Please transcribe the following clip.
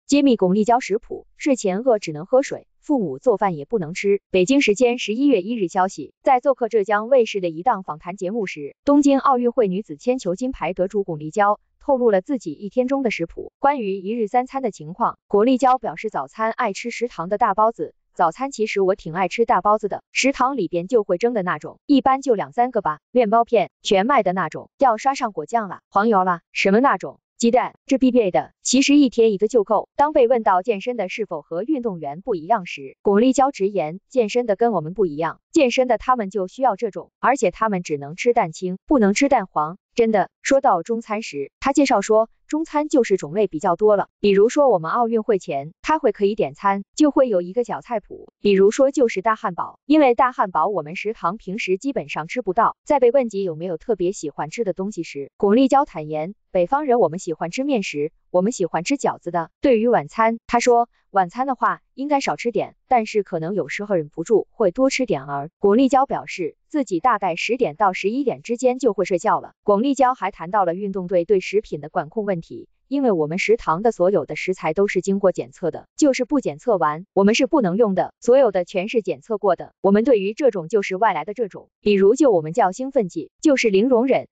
揭秘巩立姣食谱，睡前饿只能喝水，父母做饭也不能吃。北京时间11月1日消息，在做客浙江卫视的一档访谈节目时，东京奥运会女子铅球金牌得主巩立姣透露了自己一天中的食谱。关于一日三餐的情况，巩立姣表示早餐爱吃食堂的大包子。早餐其实我挺爱吃大包子的，食堂里边就会蒸的那种，一般就2、3个吧，面包片，全麦的那种，要刷上果酱啦、黄油啦，什么那种。鸡蛋，这必备的，其实一天一个就够。当被问到健身的是否和运动员不一样时，巩立姣直言，健身的跟我们不一样，健身的他们就需要这种，而且他们只能吃蛋清，不能吃蛋黄。真的，说到中餐时，他介绍说，中餐就是种类比较多了，比如说我们奥运会前，他会可以点餐，就会有一个小菜谱，比如说就是大汉堡，因为大汉堡我们食堂平时基本上吃不到。在被问及有没有特别喜欢吃的东西时，巩立姣坦言，北方人我们喜欢吃面食，我们喜欢吃饺子的。对于晚餐，他说，晚餐的话应该少吃点，但是可能有时候忍不住会多吃点儿。巩立姣表示，自己大概10点到11点之间就会睡觉了。巩立姣还谈到了运动队对食品的管控问题，因为我们食堂的所有的食材都是经过检测的，就是不检测完，我们是不能用的，所有的全是检测过的。我们对于这种就是外来的这种，比如就我们叫兴奋剂，就是零容忍。